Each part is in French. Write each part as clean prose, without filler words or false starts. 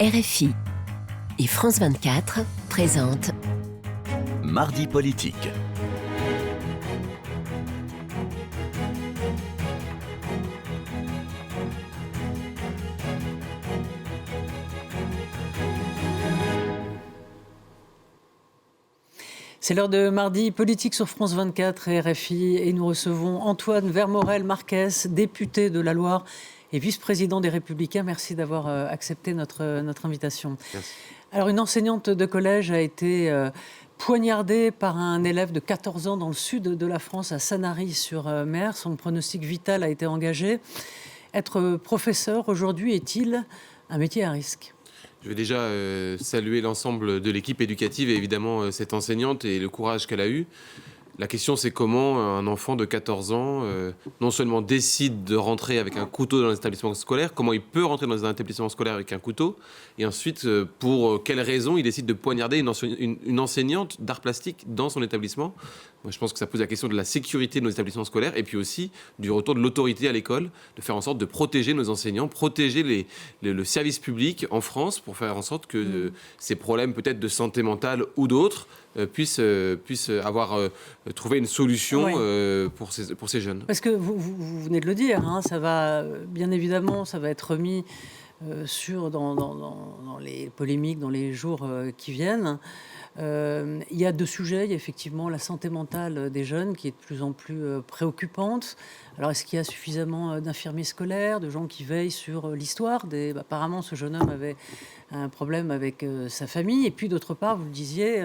RFI et France 24 présentent Mardi politique. C'est l'heure de Mardi politique sur France 24 et RFI et nous recevons Antoine Vermorel-Marquez, député de la Loire et vice-président des Républicains. Merci d'avoir accepté notre invitation. Merci. Alors, une enseignante de collège a été poignardée par un élève de 14 ans dans le sud de la France, à Sanary-sur-Mer. Son pronostic vital a été engagé. Être professeur aujourd'hui est-il un métier à risque ? Je vais déjà saluer l'ensemble de l'équipe éducative et évidemment cette enseignante et le courage qu'elle a eu. La question, c'est comment un enfant de 14 ans non seulement décide de rentrer avec un couteau dans un établissement scolaire, comment il peut rentrer dans un établissement scolaire avec un couteau, et ensuite, pour quelles raisons il décide de poignarder une enseignante d'art plastique dans son établissement. Moi, je pense que ça pose la question de la sécurité de nos établissements scolaires et puis aussi du retour de l'autorité à l'école, de faire en sorte de protéger nos enseignants, protéger le service public en France pour faire en sorte que ces problèmes peut-être de santé mentale ou d'autres puissent avoir trouvé une solution pour ces jeunes. Parce que vous venez de le dire, hein, ça va, bien évidemment, ça va être mis dans les polémiques, dans les jours qui viennent. Il y a deux sujets. Il y a effectivement la santé mentale des jeunes qui est de plus en plus préoccupante. Alors, est-ce qu'il y a suffisamment d'infirmiers scolaires, de gens qui veillent sur l'histoire apparemment, ce jeune homme avait un problème avec sa famille. Et puis, d'autre part, vous le disiez,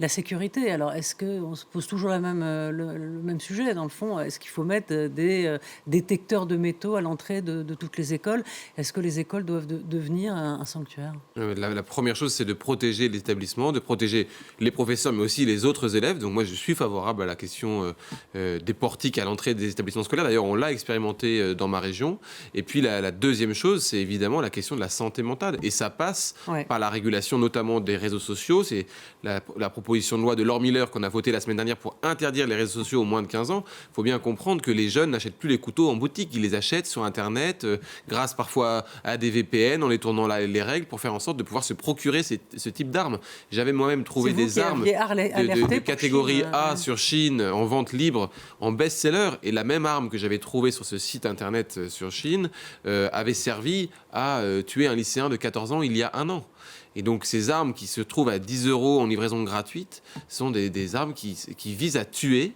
la sécurité. Alors, est-ce qu'on se pose toujours le même sujet, dans le fond ? Est-ce qu'il faut mettre des détecteurs de métaux à l'entrée de toutes les écoles ? Est-ce que les écoles doivent devenir un sanctuaire ? La première chose, c'est de protéger l'établissement, de protéger les professeurs, mais aussi les autres élèves. Donc moi, je suis favorable à la question des portiques à l'entrée des établissements scolaires. D'ailleurs, on l'a expérimenté dans ma région. Et puis, la deuxième chose, c'est évidemment la question de la santé mentale. Et ça passe par la régulation, notamment des réseaux sociaux. C'est la proposition de loi de Laure Miller qu'on a votée la semaine dernière pour interdire les réseaux sociaux aux moins de 15 ans. Il faut bien comprendre que les jeunes n'achètent plus les couteaux en boutique. Ils les achètent sur Internet, grâce parfois à des VPN, en les tournant les règles pour faire en sorte de pouvoir se procurer ce type d'armes. J'avais moi-même trouvé des armes de catégorie Chine, A sur Chine en vente libre, en best-seller, et la même arme que j'avais trouvée sur ce site internet sur Chine avait servi à tuer un lycéen de 14 ans il y a un an. Et donc ces armes qui se trouvent à 10 € en livraison gratuite sont des armes qui visent à tuer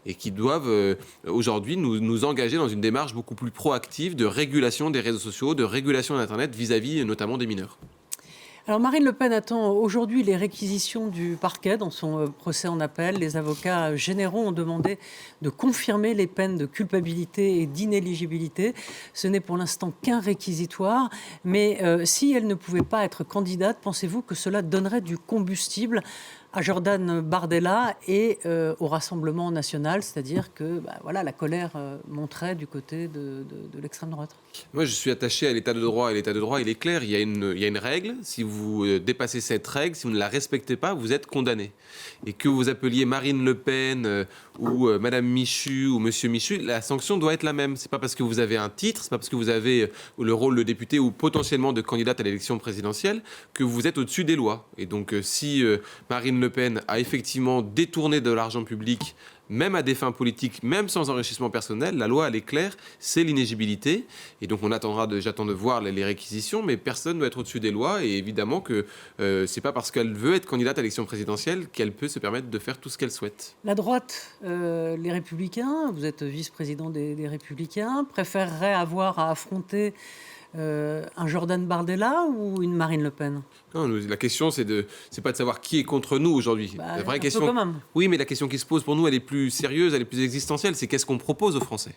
et qui doivent aujourd'hui nous engager dans une démarche beaucoup plus proactive de régulation des réseaux sociaux, de régulation d'Internet vis-à-vis notamment des mineurs. Alors Marine Le Pen attend aujourd'hui les réquisitions du parquet dans son procès en appel. Les avocats généraux ont demandé de confirmer les peines de culpabilité et d'inéligibilité. Ce n'est pour l'instant qu'un réquisitoire, mais si elle ne pouvait pas être candidate, pensez-vous que cela donnerait du combustible à Jordan Bardella et au Rassemblement national, c'est-à-dire que la colère monterait du côté de l'extrême droite? Moi, je suis attaché à l'état de droit, et l'état de droit, il est clair. Il y a une règle. Si vous dépassez cette règle, si vous ne la respectez pas, vous êtes condamné. Et que vous appeliez Marine Le Pen ou Madame Michu ou Monsieur Michu, la sanction doit être la même. C'est pas parce que vous avez un titre, c'est pas parce que vous avez le rôle de député ou potentiellement de candidate à l'élection présidentielle que vous êtes au-dessus des lois. Et donc, si Marine Le Pen a effectivement détourné de l'argent public, même à des fins politiques, même sans enrichissement personnel, la loi, elle est claire, c'est l'inéligibilité. Et donc, j'attends de voir les réquisitions, mais personne ne doit être au-dessus des lois. Et évidemment que c'est pas parce qu'elle veut être candidate à l'élection présidentielle qu'elle peut se permettre de faire tout ce qu'elle souhaite. La droite, les Républicains, vous êtes vice-président des Républicains, préférerait avoir à affronter un Jordan Bardella ou une Marine Le Pen? Non, la question, c'est pas de savoir qui est contre nous aujourd'hui. La vraie question, quand même. Oui, mais la question qui se pose pour nous, elle est plus sérieuse, elle est plus existentielle. C'est qu'est-ce qu'on propose aux Français?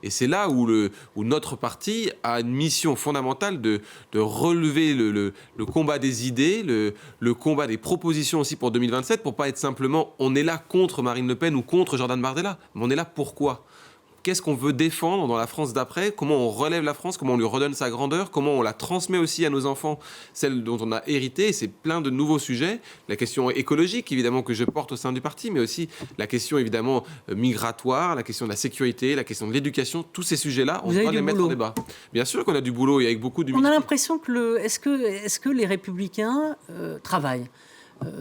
Et c'est là où notre parti a une mission fondamentale de relever le combat des idées, le combat des propositions aussi pour 2027, pour pas être simplement on est là contre Marine Le Pen ou contre Jordan Bardella, mais on est là pourquoi? qu'est-ce qu'on veut défendre dans la France d'après, comment on relève la France, comment on lui redonne sa grandeur, comment on la transmet aussi à nos enfants, celle dont on a hérité. C'est plein de nouveaux sujets. La question écologique, évidemment, que je porte au sein du parti, mais aussi la question, évidemment, migratoire, la question de la sécurité, la question de l'éducation. Tous ces sujets-là, on doit les mettre en débat. Bien sûr qu'on a du boulot et avec beaucoup d'humilité. On a l'impression que est-ce que les Républicains travaillent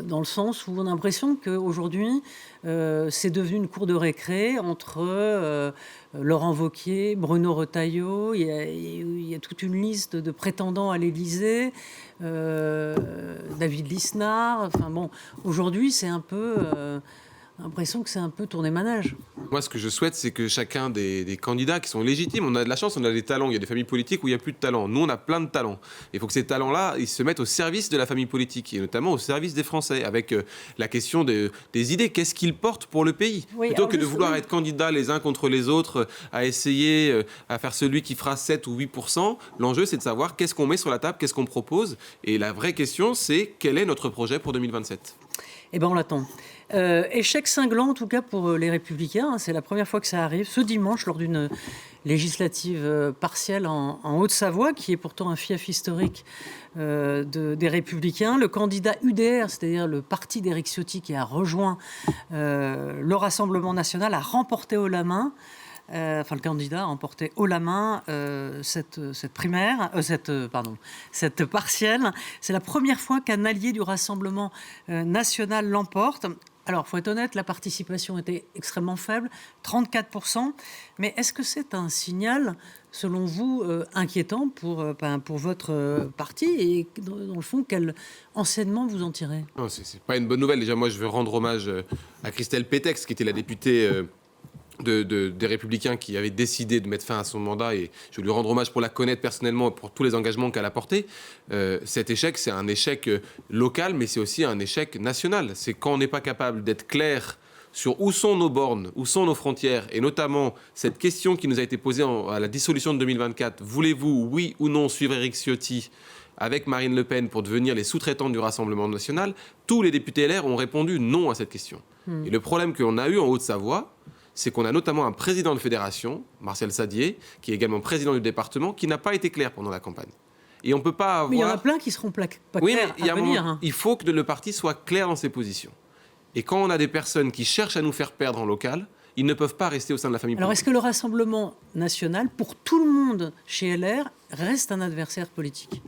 dans le sens où on a l'impression qu'aujourd'hui, c'est devenu une cour de récré entre Laurent Wauquiez, Bruno Retailleau. Il y a toute une liste de prétendants à l'Élysée, David Lisnard. Enfin bon, aujourd'hui, c'est un peu... l'impression que c'est un peu tourné manège. Moi, ce que je souhaite, c'est que chacun des candidats qui sont légitimes, on a de la chance, on a des talents. Il y a des familles politiques où il n'y a plus de talents. Nous, on a plein de talents. Il faut que ces talents-là, ils se mettent au service de la famille politique, et notamment au service des Français, avec la question des idées. Qu'est-ce qu'ils portent pour le pays ? Plutôt que de vouloir être candidats les uns contre les autres, à essayer à faire celui qui fera 7 ou 8%, l'enjeu, c'est de savoir qu'est-ce qu'on met sur la table, qu'est-ce qu'on propose. Et la vraie question, c'est quel est notre projet pour 2027 ? Eh bien, on l'attend. Échec cinglant, en tout cas, pour les Républicains. C'est la première fois que ça arrive, ce dimanche, lors d'une législative partielle en Haute-Savoie, qui est pourtant un fief historique des Républicains. Le candidat UDR, c'est-à-dire le parti d'Éric Ciotti, qui a rejoint le Rassemblement national, a remporté haut la main. Le candidat a emporté haut la main cette partielle. C'est la première fois qu'un allié du Rassemblement national l'emporte. Alors, il faut être honnête, la participation était extrêmement faible, 34%. Mais est-ce que c'est un signal, selon vous, inquiétant pour votre parti ? Et dans le fond, quel enseignement vous en tirez ? Non, c'est pas une bonne nouvelle. Déjà, moi, je veux rendre hommage à Christelle Pétex, qui était la députée... des Républicains qui avaient décidé de mettre fin à son mandat, et je veux lui rendre hommage pour la connaître personnellement et pour tous les engagements qu'elle a portés. Cet échec, c'est un échec local, mais c'est aussi un échec national. C'est quand on n'est pas capable d'être clair sur où sont nos bornes, où sont nos frontières, et notamment cette question qui nous a été posée à la dissolution de 2024. Voulez-vous, oui ou non, suivre Éric Ciotti avec Marine Le Pen pour devenir les sous-traitants du Rassemblement national ? Tous les députés LR ont répondu non à cette question. Et le problème qu'on a eu en Haute-Savoie, c'est qu'on a notamment un président de fédération, Martial Sadier, qui est également président du département, qui n'a pas été clair pendant la campagne. Et on ne peut pas avoir... Mais il y en a plein qui seront pas clairs à venir. Il faut que le parti soit clair dans ses positions. Et quand on a des personnes qui cherchent à nous faire perdre en local, ils ne peuvent pas rester au sein de la famille politique. Alors, est-ce que le Rassemblement national, pour tout le monde chez LR, reste un adversaire politique ?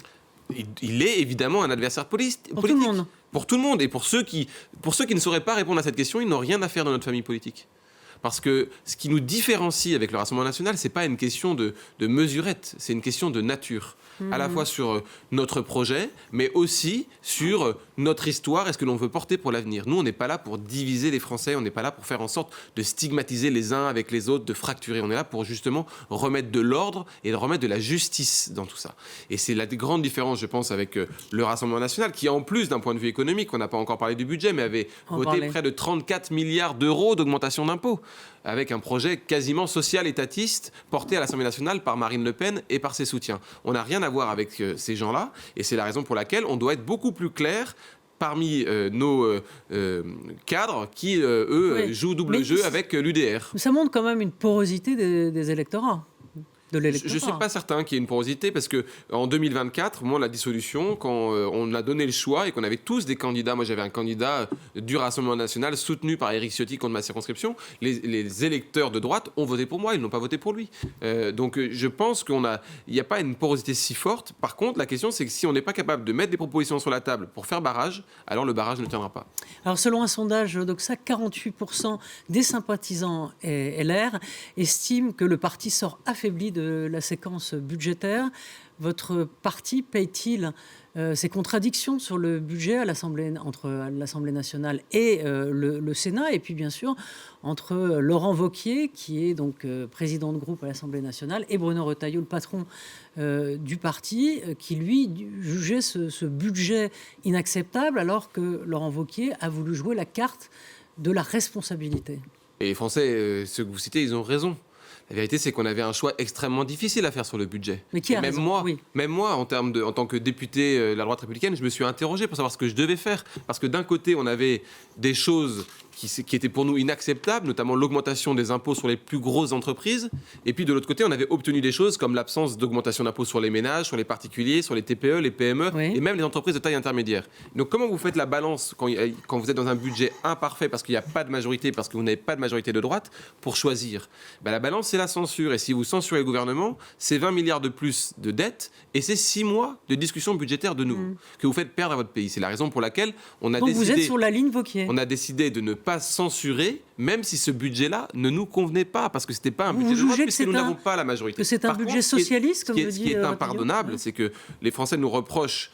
Il est évidemment un adversaire politique. Pour tout le monde. Pour tout le monde. Et pour ceux qui ne sauraient pas répondre à cette question, ils n'ont rien à faire dans notre famille politique. Parce que ce qui nous différencie avec le Rassemblement national, ce n'est pas une question de mesurette, c'est une question de nature. À la fois sur notre projet, mais aussi sur notre histoire et ce que l'on veut porter pour l'avenir. Nous, on n'est pas là pour diviser les Français, on n'est pas là pour faire en sorte de stigmatiser les uns avec les autres, de fracturer. On est là pour justement remettre de l'ordre et de remettre de la justice dans tout ça. Et c'est la grande différence, je pense, avec le Rassemblement national, qui en plus, d'un point de vue économique, on n'a pas encore parlé du budget, mais avait voté près de 34 milliards d'euros d'augmentation d'impôts, avec un projet quasiment social-étatiste porté à l'Assemblée nationale par Marine Le Pen et par ses soutiens. On n'a rien à voir avec ces gens-là, et c'est la raison pour laquelle on doit être beaucoup plus clair parmi nos cadres qui, jouent double jeu avec l'UDR. Ça montre quand même une porosité des électorats. Je ne suis pas certain qu'il y ait une porosité, parce qu'en 2024, moi, la dissolution, quand on a donné le choix et qu'on avait tous des candidats, moi j'avais un candidat du Rassemblement national soutenu par Éric Ciotti contre ma circonscription, les électeurs de droite ont voté pour moi, ils n'ont pas voté pour lui. Donc je pense qu'il n'y a pas une porosité si forte. Par contre, la question, c'est que si on n'est pas capable de mettre des propositions sur la table pour faire barrage, alors le barrage ne tiendra pas. Alors selon un sondage d'Oxa, 48% des sympathisants LR estiment que le parti sort affaibli de la séquence budgétaire. Votre parti paye-t-il ces contradictions sur le budget entre l'Assemblée nationale et le Sénat, et puis bien sûr entre Laurent Wauquiez, qui est donc président de groupe à l'Assemblée nationale, et Bruno Retailleau, le patron du parti, qui lui jugeait ce budget inacceptable, alors que Laurent Wauquiez a voulu jouer la carte de la responsabilité. Et les Français, ceux que vous citez, ils ont raison. La vérité, c'est qu'on avait un choix extrêmement difficile à faire sur le budget. Mais qui a raison ? Même moi, en tant que député de la droite républicaine, je me suis interrogé pour savoir ce que je devais faire. Parce que d'un côté, on avait des choses qui était pour nous inacceptable, notamment l'augmentation des impôts sur les plus grosses entreprises. Et puis de l'autre côté, on avait obtenu des choses comme l'absence d'augmentation d'impôts sur les ménages, sur les particuliers, sur les TPE, les PME et même les entreprises de taille intermédiaire. Donc comment vous faites la balance quand vous êtes dans un budget imparfait parce qu'il n'y a pas de majorité, parce que vous n'avez pas de majorité de droite pour choisir? La balance, c'est la censure. Et si vous censurez le gouvernement, c'est 20 milliards de plus de dettes et c'est 6 mois de discussion budgétaire de nouveau que vous faites perdre à votre pays. C'est la raison pour laquelle on a Donc décidé... vous êtes sur la ligne Wauquiez. On a décidé de ne pas censurer, même si ce budget-là ne nous convenait pas, parce que c'était pas un budget de droite, puisque nous n'avons pas la majorité. Que c'est un budget socialiste, comme vous dites. Ce qui est impardonnable, c'est que les Français nous reprochent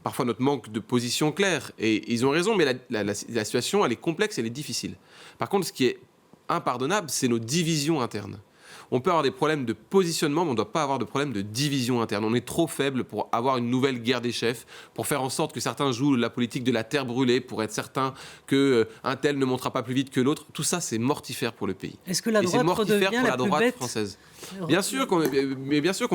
parfois notre manque de position claire, et ils ont raison, mais la situation, elle est complexe, elle est difficile. Par contre, ce qui est impardonnable, c'est nos divisions internes. On peut avoir des problèmes de positionnement, mais on ne doit pas avoir de problème de division interne. On est trop faible pour avoir une nouvelle guerre des chefs, pour faire en sorte que certains jouent la politique de la terre brûlée, pour être certain qu'un tel ne montera pas plus vite que l'autre. Tout ça, c'est mortifère pour le pays. Est-ce que la droite redevient pour la droite française. Bien sûr qu'on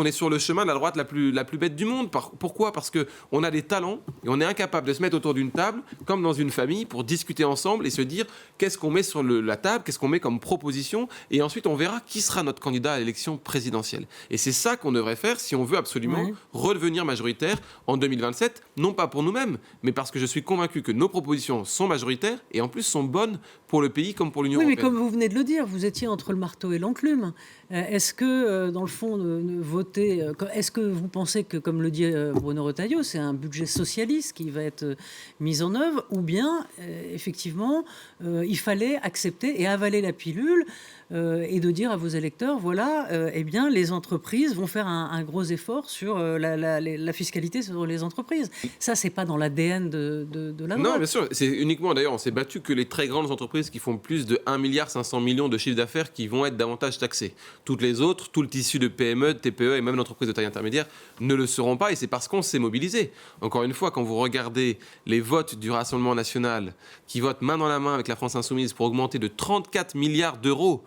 est sur le chemin de la droite la plus bête du monde. Pourquoi ? Parce qu'on a des talents et on est incapable de se mettre autour d'une table, comme dans une famille, pour discuter ensemble et se dire qu'est-ce qu'on met sur la table, qu'est-ce qu'on met comme proposition, et ensuite on verra qui sera notre candidat à l'élection présidentielle. Et c'est ça qu'on devrait faire si on veut absolument redevenir majoritaire en 2027, non pas pour nous-mêmes, mais parce que je suis convaincu que nos propositions sont majoritaires et en plus sont bonnes pour le pays comme pour l'Union européenne. Oui, mais comme vous venez de le dire, vous étiez entre le marteau et l'enclume. Est-ce que, dans le fond, voter... Est-ce que vous pensez que, comme le dit Bruno Retailleau, c'est un budget socialiste qui va être mis en œuvre, ou bien, effectivement, il fallait accepter et avaler la pilule et de dire à vos électeurs, voilà, eh bien, les entreprises vont faire un gros effort sur la fiscalité sur les entreprises. Ça, c'est pas dans l'ADN de la droite. Non, bien sûr. C'est uniquement, d'ailleurs, on s'est battu que les très grandes entreprises qui font plus de 1,5 milliard de chiffre d'affaires qui vont être davantage taxées. Toutes les autres, tout le tissu de PME, de TPE et même d'entreprises de taille intermédiaire ne le seront pas, et c'est parce qu'on s'est mobilisé. Encore une fois, quand vous regardez les votes du Rassemblement national qui votent main dans la main avec la France insoumise pour augmenter de 34 milliards d'euros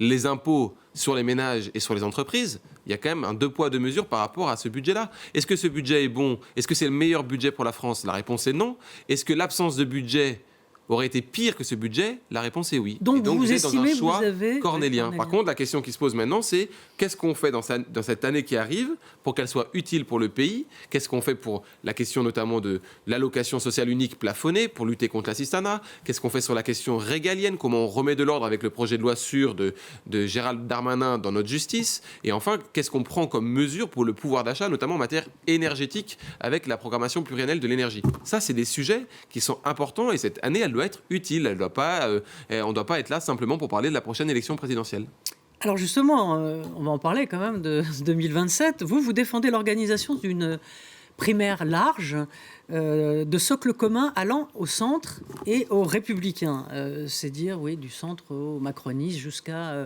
les impôts sur les ménages et sur les entreprises, il y a quand même un deux poids, deux mesures par rapport à ce budget-là. Est-ce que ce budget est bon ? Est-ce que c'est le meilleur budget pour la France ? La réponse est non. Est-ce que l'absence de budget aurait été pire que ce budget? La réponse est oui. Donc vous êtes dans un choix cornélien. cornélien. Par contre, la question qui se pose maintenant, c'est qu'est-ce qu'on fait dans cette année qui arrive pour qu'elle soit utile pour le pays? Qu'est-ce qu'on fait pour la question notamment de l'allocation sociale unique plafonnée pour lutter contre l'assistanat? Qu'est-ce qu'on fait sur la question régalienne? Comment on remet de l'ordre avec le projet de loi sûr de Gérald Darmanin dans notre justice? Et enfin, qu'est-ce qu'on prend comme mesure pour le pouvoir d'achat, notamment en matière énergétique avec la programmation pluriannuelle de l'énergie? Ça, c'est des sujets qui sont importants, et cette année, elle doit être utile. On ne doit pas être là simplement pour parler de la prochaine élection présidentielle. Alors justement, on va en parler quand même de 2027. Vous défendez l'organisation d'une primaire large, de socle commun allant au centre et aux républicains. C'est dire, oui, du centre aux macronistes jusqu'à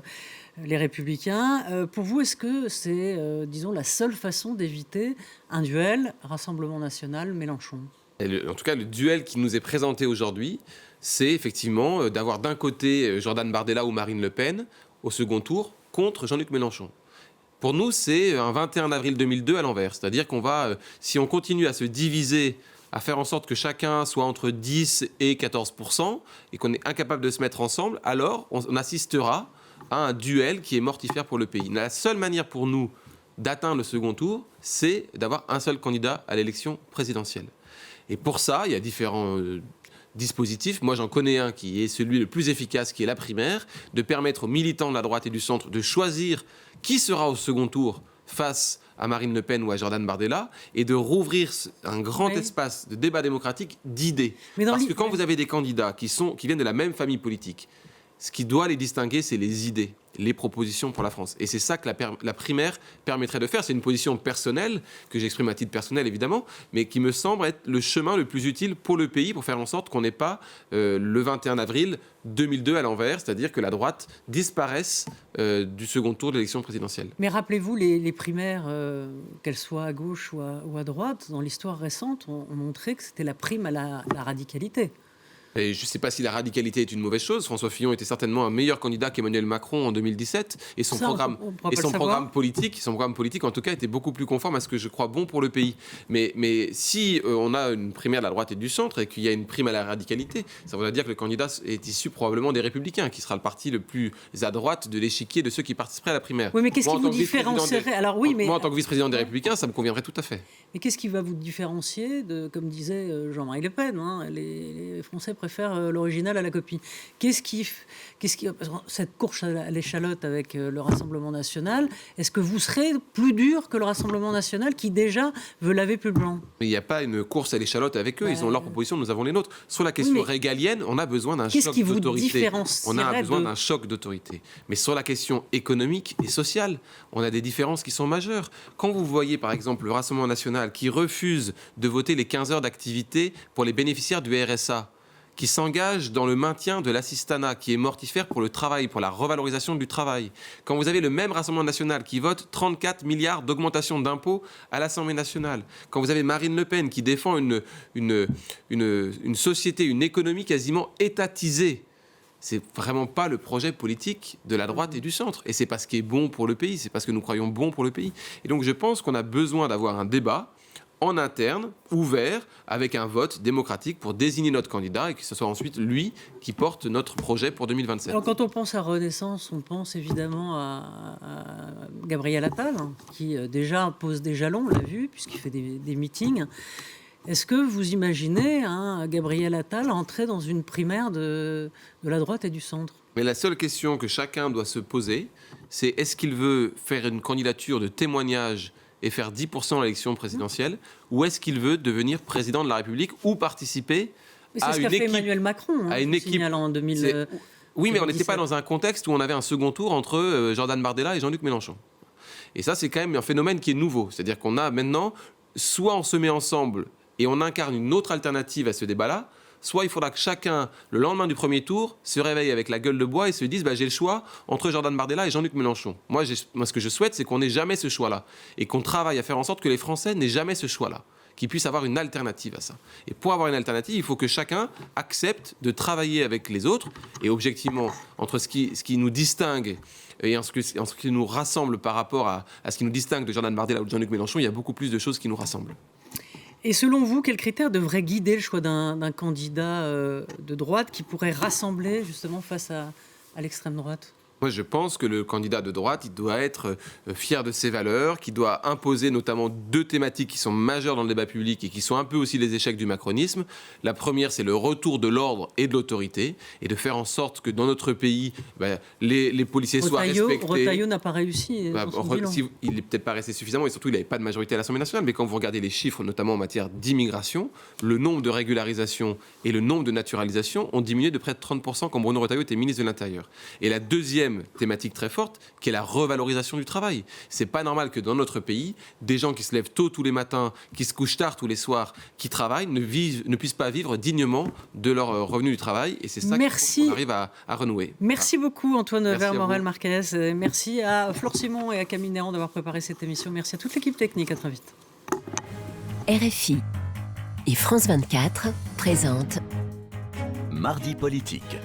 les républicains. Pour vous, est-ce que c'est, disons, la seule façon d'éviter un duel Rassemblement national-Mélenchon ? En tout cas, le duel qui nous est présenté aujourd'hui, c'est effectivement d'avoir d'un côté Jordan Bardella ou Marine Le Pen au second tour contre Jean-Luc Mélenchon. Pour nous, c'est un 21 avril 2002 à l'envers. C'est-à-dire qu'on va, si on continue à se diviser, à faire en sorte que chacun soit entre 10 et 14%, et qu'on est incapable de se mettre ensemble, alors on assistera à un duel qui est mortifère pour le pays. La seule manière pour nous d'atteindre le second tour, c'est d'avoir un seul candidat à l'élection présidentielle. Et pour ça, il y a différents dispositifs. Moi, j'en connais un qui est celui le plus efficace, qui est la primaire, de permettre aux militants de la droite et du centre de choisir qui sera au second tour face à Marine Le Pen ou à Jordan Bardella, et de rouvrir un grand espace de débat démocratique d'idées. Parce que quand vous avez des candidats qui viennent de la même famille politique, ce qui doit les distinguer, c'est les idées, les propositions pour la France. Et c'est ça que la primaire permettrait de faire. C'est une position personnelle, que j'exprime à titre personnel évidemment, mais qui me semble être le chemin le plus utile pour le pays, pour faire en sorte qu'on n'ait pas le 21 avril 2002 à l'envers, c'est-à-dire que la droite disparaisse du second tour de l'élection présidentielle. Mais rappelez-vous, les primaires, qu'elles soient à gauche ou à droite, dans l'histoire récente, ont montré que c'était la prime à la radicalité. Et je ne sais pas si la radicalité est une mauvaise chose. François Fillon était certainement un meilleur candidat qu'Emmanuel Macron en 2017. Et son programme politique, en tout cas, était beaucoup plus conforme à ce que je crois bon pour le pays. Mais si on a une primaire de la droite et du centre et qu'il y a une prime à la radicalité, ça voudrait dire que le candidat est issu probablement des Républicains, qui sera le parti le plus à droite de l'échiquier de ceux qui participeraient à la primaire. Oui, mais qu'est-ce qui vous différencierait Moi, en tant que vice-président des Républicains, ça me conviendrait tout à fait. Mais qu'est-ce qui va vous différencier de, comme disait Jean-Marie Le Pen, les Français préfèrent l'original à la copie. Cette course à l'échalote avec le Rassemblement national, est-ce que vous serez plus dur que le Rassemblement national qui déjà veut laver plus blanc? Mais il n'y a pas une course à l'échalote avec eux. Ils ont leurs propositions, nous avons les nôtres. Sur la question régalienne, on a besoin d'un choc d'autorité. On a besoin d'un choc d'autorité. Mais sur la question économique et sociale, on a des différences qui sont majeures. Quand vous voyez par exemple le Rassemblement national qui refuse de voter les 15 heures d'activité pour les bénéficiaires du RSA, qui s'engage dans le maintien de l'assistanat, qui est mortifère pour le travail, pour la revalorisation du travail. Quand vous avez le même Rassemblement national qui vote 34 milliards d'augmentation d'impôts à l'Assemblée nationale, quand vous avez Marine Le Pen qui défend une société, une économie quasiment étatisée, c'est vraiment pas le projet politique de la droite et du centre. Et c'est pas ce qui est bon pour le pays, c'est pas ce que nous croyons bon pour le pays. Et donc je pense qu'on a besoin d'avoir un débat en interne, ouvert, avec un vote démocratique pour désigner notre candidat et que ce soit ensuite lui qui porte notre projet pour 2027. Alors quand on pense à Renaissance, on pense évidemment à Gabriel Attal, qui déjà pose des jalons, on l'a vu, puisqu'il fait des meetings. Est-ce que vous imaginez Gabriel Attal entrer dans une primaire de la droite et du centre? Mais la seule question que chacun doit se poser, c'est est-ce qu'il veut faire une candidature de témoignage et faire 10% à l'élection présidentielle, ou est-ce qu'il veut devenir président de la République ou participer à une équipe... C'est ce qu'a fait Emmanuel Macron, à une équipe en 2000. Oui, mais on n'était pas dans un contexte où on avait un second tour entre Jordan Bardella et Jean-Luc Mélenchon. Et ça, c'est quand même un phénomène qui est nouveau. C'est-à-dire qu'on a maintenant, soit on se met ensemble et on incarne une autre alternative à ce débat-là, soit il faudra que chacun, le lendemain du premier tour, se réveille avec la gueule de bois et se dise j'ai le choix entre Jordan Bardella et Jean-Luc Mélenchon. Moi, ce que je souhaite, c'est qu'on n'ait jamais ce choix-là. Et qu'on travaille à faire en sorte que les Français n'aient jamais ce choix-là. Qu'ils puissent avoir une alternative à ça. Et pour avoir une alternative, il faut que chacun accepte de travailler avec les autres. Et objectivement, entre ce qui nous distingue et en ce qui nous rassemble par rapport à ce qui nous distingue de Jordan Bardella ou de Jean-Luc Mélenchon, il y a beaucoup plus de choses qui nous rassemblent. Et selon vous, quels critères devraient guider le choix d'un candidat de droite qui pourrait rassembler justement face à l'extrême droite ? Moi, je pense que le candidat de droite, il doit être fier de ses valeurs, qui doit imposer notamment 2 thématiques qui sont majeures dans le débat public et qui sont un peu aussi les échecs du macronisme. La première, c'est le retour de l'ordre et de l'autorité, et de faire en sorte que dans notre pays, les policiers soient respectés. Retailleau n'a pas réussi. Il n'est peut-être pas resté suffisamment, et surtout, il n'avait pas de majorité à l'Assemblée nationale. Mais quand vous regardez les chiffres, notamment en matière d'immigration, le nombre de régularisations et le nombre de naturalisations ont diminué de près de 30% quand Bruno Retailleau était ministre de l'Intérieur. Et la deuxième thématique très forte, qui est la revalorisation du travail. C'est pas normal que dans notre pays, des gens qui se lèvent tôt tous les matins, qui se couchent tard tous les soirs, qui travaillent, ne puissent pas vivre dignement de leur revenu du travail. Et c'est ça qu'on arrive à renouer. Merci beaucoup Antoine Vermorel-Marquez. Merci à Flore Simon et à Camille Néran d'avoir préparé cette émission. Merci à toute l'équipe technique. À très vite. RFI et France 24 présentent Mardi politique.